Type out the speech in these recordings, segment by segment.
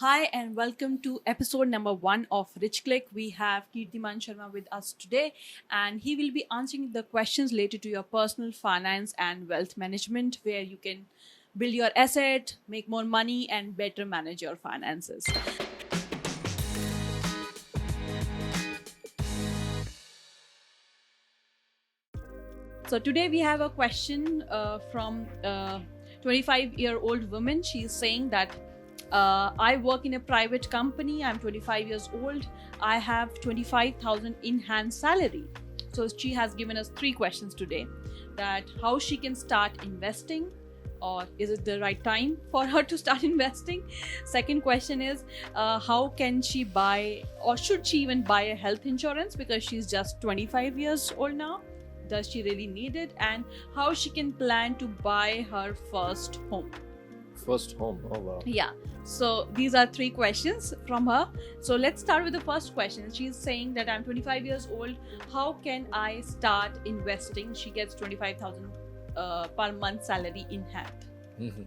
Hi and welcome to episode number 1 of Rich Cliq. We have Kirtiman Sharma with us today, and he will be answering the questions related to your personal finance and wealth management, where you can build your asset, make more money, and better manage your finances. So today we have a question from 25-year-old woman. She is saying that I work in a private company. I'm 25 years old. I have 25,000 in hand salary. So she has given us 3 questions today: that how she can start investing, or is it the right time for her to start investing? Second question is how can she buy, or should she even buy, a health insurance because she's just 25 years old now? Does she really need it? And how she can plan to buy her first home? First home. Oh wow. Yeah. So these are 3 questions from her. So let's start with the first question. She's saying that I'm 25 years old. How can I start investing? She gets 25,000 per month salary in hand. Mm-hmm.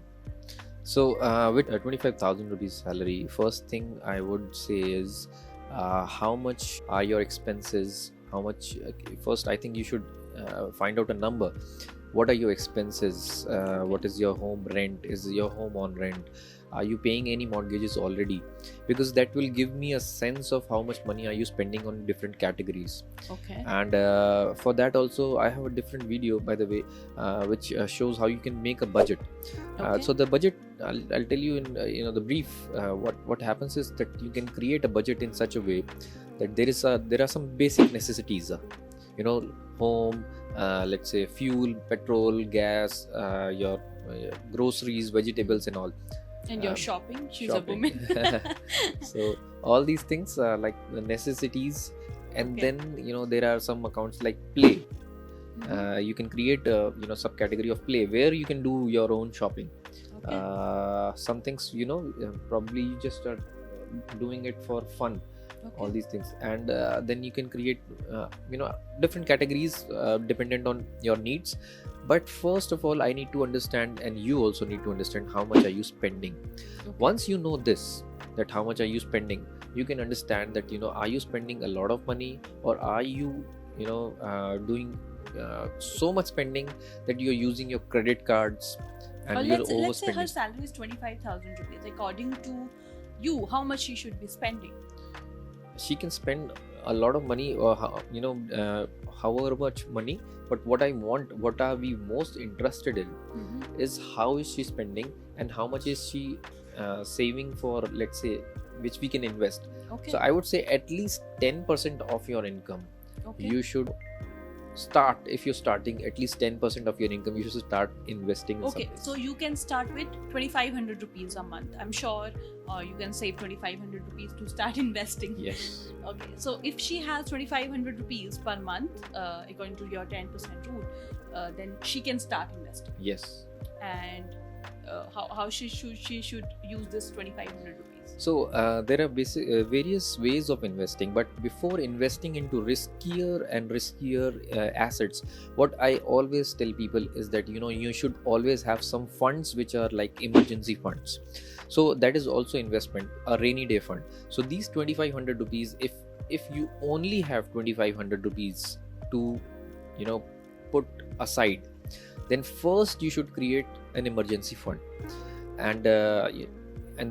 So with a 25,000 rupees salary, first thing I would say is how much are your expenses? How much? First, I think you should find out a number. What are your expenses? What is your home rent? Is your home on rent? Are you paying any mortgages already? Because that will give me a sense of how much money are you spending on different categories. Okay. And for that also, I have a different video, by the way, which shows how you can make a budget. Okay. So the budget, I'll tell you in the brief. What happens is that you can create a budget in such a way that there are some basic necessities. Home, let's say fuel, petrol, gas, your groceries, vegetables, and all. And you're shopping. She's shopping. a woman. So all these things are like the necessities, and Okay. then there are some accounts like play. You can create a subcategory of play where you can do your own shopping. Okay. Some things probably you just are doing it for fun. Okay. All these things, and then you can create different categories dependent on your needs. But first of all, I need to understand, and you also need to understand, how much are you spending. Okay. Once you know this, that how much are you spending, you can understand that are you spending a lot of money, or are you doing so much spending that you're using your credit cards and you're let's say her overspending. salary is 25,000 rupees. According to you, how much she should be spending? She can spend a lot of money, or however much money, but what are we most interested in is how is she spending and how much is she saving for, let's say, which we can invest. Okay. So I would say at least 10% of your income. Okay. You should start, if you're starting, at least 10% of your income you should start investing in Okay, something. so you can start with 2,500 rupees a month. I'm sure you can save 2,500 rupees to start investing. Yes. Okay, so if she has 2,500 rupees per month, according to your 10% rule, then she can start investing. Yes. And how she should use this 2,500 rupees? So there are various ways of investing, but before investing into riskier and riskier assets, what I always tell people is that you should always have some funds which are like emergency funds. So that is also investment, a rainy day fund. So these 2,500 rupees, if you only have 2,500 rupees to put aside, then first you should create an emergency fund, and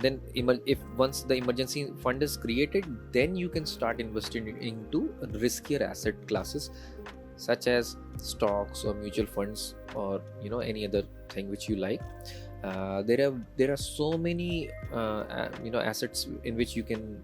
then if once the emergency fund is created, then you can start investing into riskier asset classes such as stocks or mutual funds, or any other thing which you like. There are so many assets in which you can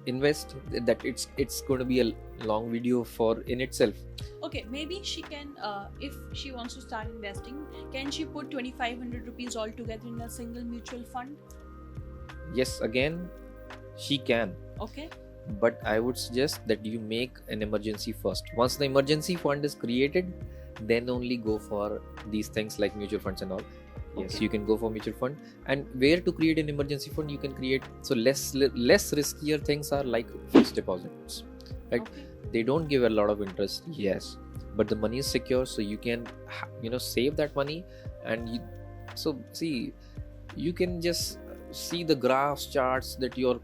invest, that it's going to be a long video for in itself. Okay, maybe she can, if she wants to start investing, can she put 2,500 rupees all together in a single mutual fund? Yes, again, she can. Okay. But I would suggest that you make an emergency first. Once the emergency fund is created, then only go for these things like mutual funds and all. Yes, Okay. you can go for mutual fund. And where to create an emergency fund, you can create, so less riskier things are like fixed deposits, right? Okay. They don't give a lot of interest, yes, but the money is secure, so you can save that money. And so see, you can just see the graphs, charts that your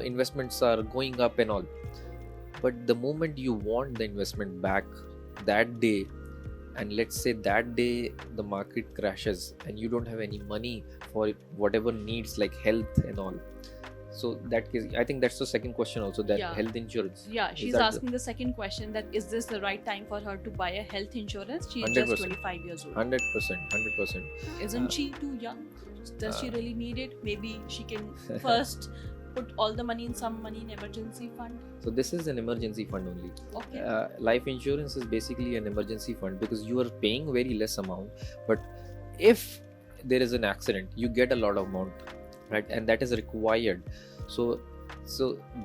investments are going up and all. But the moment you want the investment back that day, and let's say that day the market crashes and you don't have any money for whatever needs like health and all, so that case I think that's the second question also, that Yeah. health insurance. Yeah, Is she's that asking the second question, that is this the right time for her to buy a health insurance? She's just 100%. 25 years old. 100%. Isn't she too young? Does she really need it? Maybe she can first put all the money in an emergency fund. So this is an emergency fund only. Okay. Life insurance is basically an emergency fund because you are paying very less amount, but if there is an accident you get a lot of amount, right? And that is required. So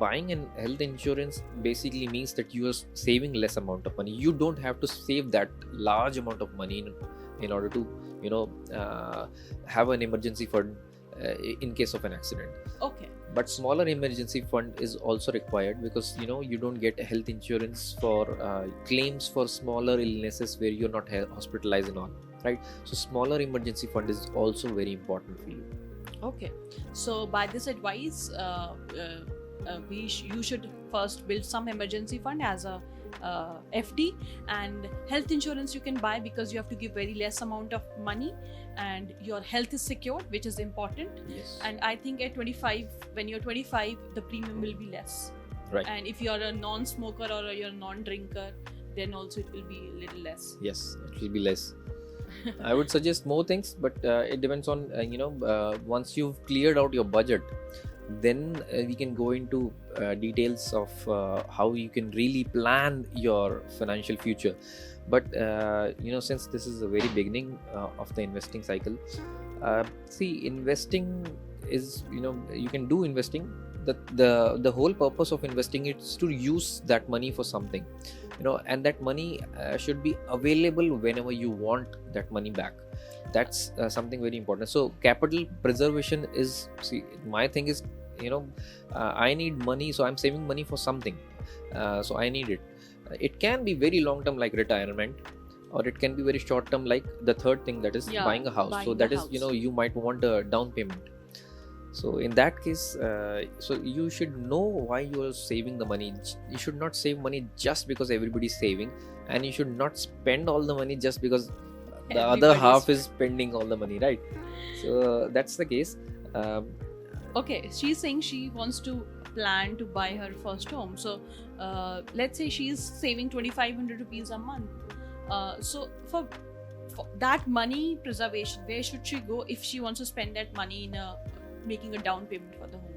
buying an health insurance basically means that you are saving less amount of money. You don't have to save that large amount of money in order to have an emergency fund in case of an accident. Okay. But smaller emergency fund is also required because you don't get health insurance for claims for smaller illnesses where you're not hospitalized and all, right? So smaller emergency fund is also very important for you. Okay. So by this advice, you should first build some emergency fund as a FD, and health insurance you can buy because you have to give very less amount of money and your health is secured, which is important. Yes. And I think at 25, when you're 25, the premium will be less. Right. And if you're a non-smoker or you're a non-drinker, then also it will be a little less. Yes, it will be less. I would suggest more things, but it depends on once you've cleared out your budget, then we can go into details of how you can really plan your financial future. But since this is the very beginning of the investing cycle, see, investing is, you can do investing. The whole purpose of investing is to use that money for something, and that money should be available whenever you want that money back. That's something very important. So capital preservation is, see, my thing is, I need money, so I'm saving money for something. So I need it. It can be very long term like retirement, or it can be very short term like the third thing, that is buying a house. So that is, you might want a down payment. So in that case, so you should know why you are saving the money. You should not save money just because everybody is saving, and you should not spend all the money just because the other half is spending all the money, right? So that's the case. Okay, she's saying she wants to plan to buy her first home. So let's say she's saving 2,500 rupees a month. So for that money preservation, where should she go if she wants to spend that money in making a down payment for the home?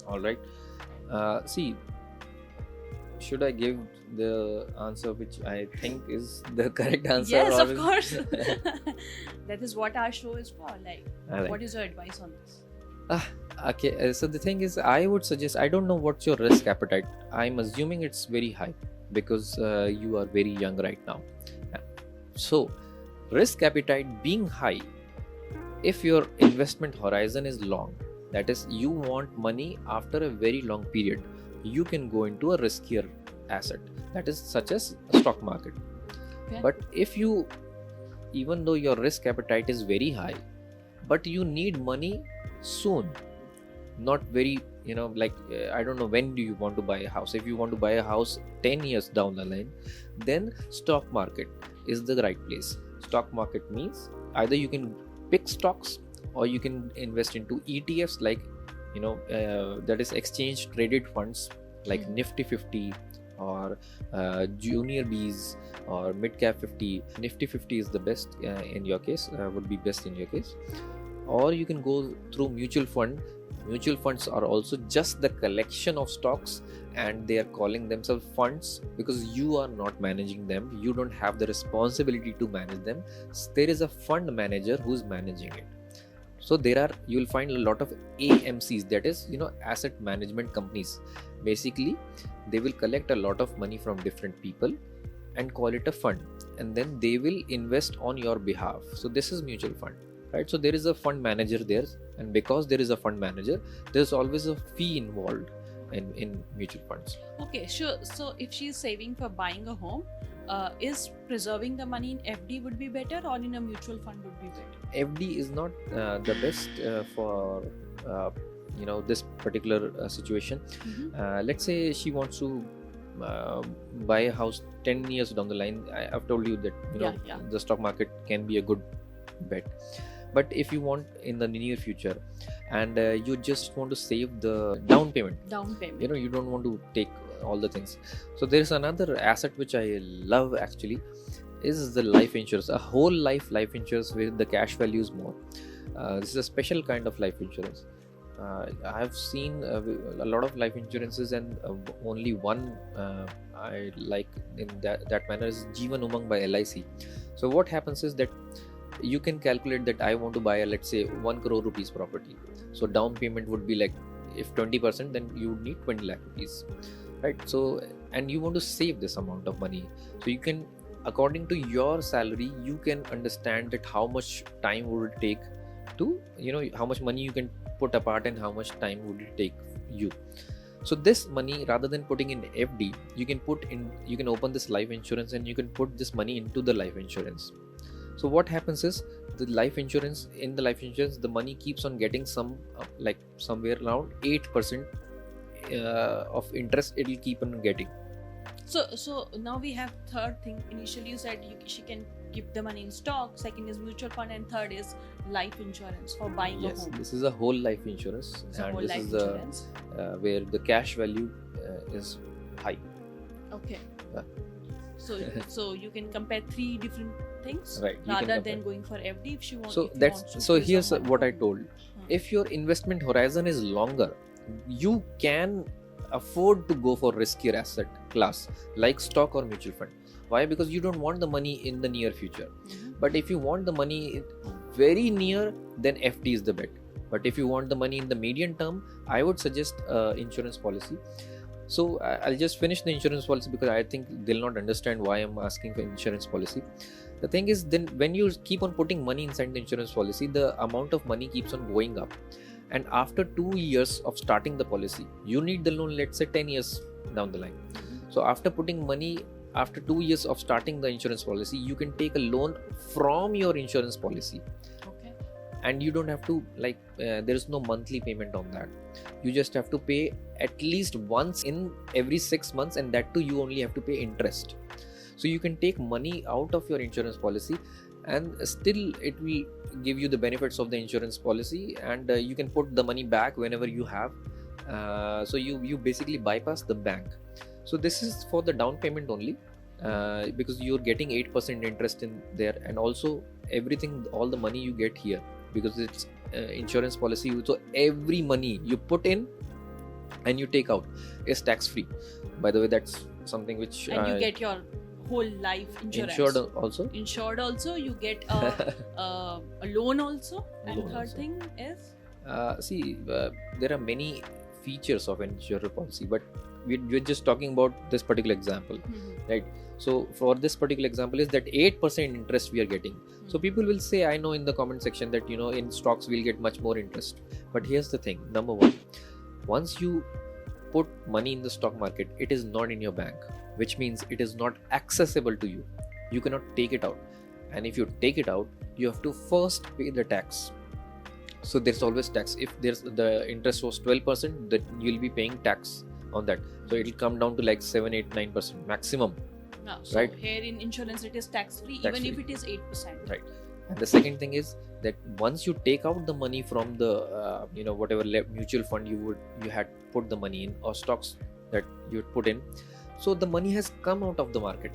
All right. See, should I give the answer which I think is the correct answer? Yes, of course. That is what our show is for. Like, right. What is your advice on this? Okay, so the thing is, I would suggest, I don't know what's your risk appetite. I'm assuming it's very high because you are very young right now. So, risk appetite being high, if your investment horizon is long, that is, you want money after a very long period, you can go into a riskier asset, that is such as a stock market. Okay. But if you, even though your risk appetite is very high, but you need money soon, not very, I don't know when do you want to buy a house. If you want to buy a house 10 years down the line, then stock market is the right place. Stock market means either you can pick stocks or you can invest into ETFs, like that is exchange traded funds like Nifty 50 or Junior Bs or Mid Cap 50. Nifty 50 is the best in your case, would be best in your case. Or you can go through mutual fund. Mutual funds are also just the collection of stocks, and they are calling themselves funds because you are not managing them. You don't have the responsibility to manage them. There is a fund manager who's managing it. So you will find a lot of AMCs, that is, asset management companies. Basically, they will collect a lot of money from different people and call it a fund, and then they will invest on your behalf. So this is mutual fund. Right, so there is a fund manager there, and because there is a fund manager, there's always a fee involved in mutual funds. Okay, sure. So if she's saving for buying a home, is preserving the money in FD would be better or in a mutual fund would be better? FD is not the best for this particular situation. Let's say she wants to buy a house 10 years down the line. I've told you that the stock market can be a good bet. But if you want in the near future and you just want to save the down payment, you don't want to take all the things. So there is another asset which I love actually, is the life insurance. A whole life insurance where the cash value is more. This is a special kind of life insurance. I have seen a lot of life insurances, and only one I like in that manner is Jeevan Umang by LIC. So what happens is that you can calculate that I want to buy a, let's say, 1 crore rupees property. So down payment would be like, if 20%, then you would need 20 lakh rupees, right? So, and you want to save this amount of money. So you can, according to your salary, you can understand that how much time would it take to, how much money you can put apart and how much time would it take you. So this money, rather than putting in FD, you can open this life insurance and you can put this money into the life insurance. So what happens is, in the life insurance, the money keeps on getting somewhere around 8% of interest. It will keep on getting. So now we have third thing. Initially you said she can keep the money in stock. Second is mutual fund, and third is life insurance for buying a home. Yes, this is a whole life insurance, and this is where the cash value is high. Okay. So you can compare three different things, right, rather than going for FD if she wants. So here's what I told. If your investment horizon is longer, you can afford to go for riskier asset class like stock or mutual fund. Why? Because you don't want the money in the near future. But if you want the money very near, then FD is the bet. But if you want the money in the medium term, I would suggest insurance policy. So I'll just finish the insurance policy because I think they'll not understand why I'm asking for insurance policy. The thing is, then when you keep on putting money inside the insurance policy, the amount of money keeps on going up. And after 2 years of starting the policy, you need the loan, let's say 10 years down the line. So after putting money, after 2 years of starting the insurance policy, you can take a loan from your insurance policy. Okay. And you don't have to there is no monthly payment on that. You just have to pay at least once in every 6 months, and that too you only have to pay interest. So you can take money out of your insurance policy and still it will give you the benefits of the insurance policy, and you can put the money back whenever you have. So you basically bypass the bank. So this is for the down payment only, because you're getting 8% interest in there, and also everything, all the money you get here, because it's insurance policy. So every money you put in and you take out is tax free. By the way, that's something which you get your whole life insurance. Insured also. You get a loan also. And third thing is? There are many features of insurance policy, but we're just talking about this particular example, right? So for this particular example is that 8% interest we are getting. So people will say, I know in the comment section that in stocks we'll get much more interest. But here's the thing. Number one, once you put money in the stock market, it is not in your bank, which means it is not accessible to you. You cannot take it out. And if you take it out, you have to first pay the tax. So there's always tax. If the interest was 12%, then you'll be paying tax on that. So it'll come down to like 7, 8, 9% maximum. So right? Here in insurance it is tax free, even if it is 8%. Right. And the second thing is that once you take out the money from the whatever mutual fund you had put the money in, or stocks that you would put in, so the money has come out of the market.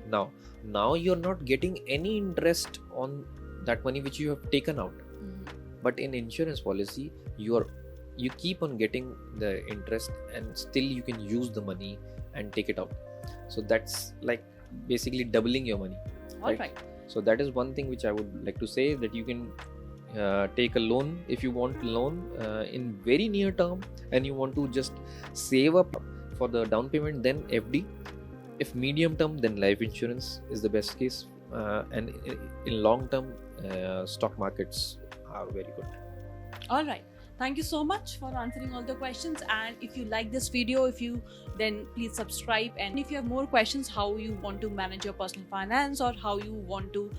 Now you're not getting any interest on that money which you have taken out. But in insurance policy, you keep on getting the interest, and still you can use the money and take it out. So that's like basically doubling your money. All right. So that is one thing which I would like to say, that you can take a loan if you want a loan in very near term, and you want to just save up for the down payment, then FD. If medium term, then life insurance is the best case, and in long term, stock markets are very good. All right. Thank you so much for answering all the questions. And if you like this video, then please subscribe. And if you have more questions, how you want to manage your personal finance, or how you want to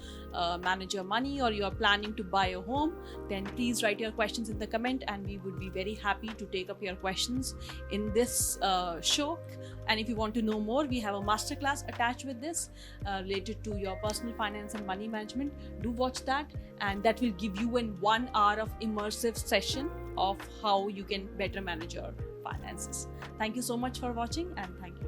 manage your money, or you are planning to buy a home, then please write your questions in the comment, and we would be very happy to take up your questions in this show. And if you want to know more, we have a masterclass attached with this related to your personal finance and money management. Do watch that, and that will give you in 1 hour of immersive session of how you can better manage your finances. Thank you so much for watching, and thank you.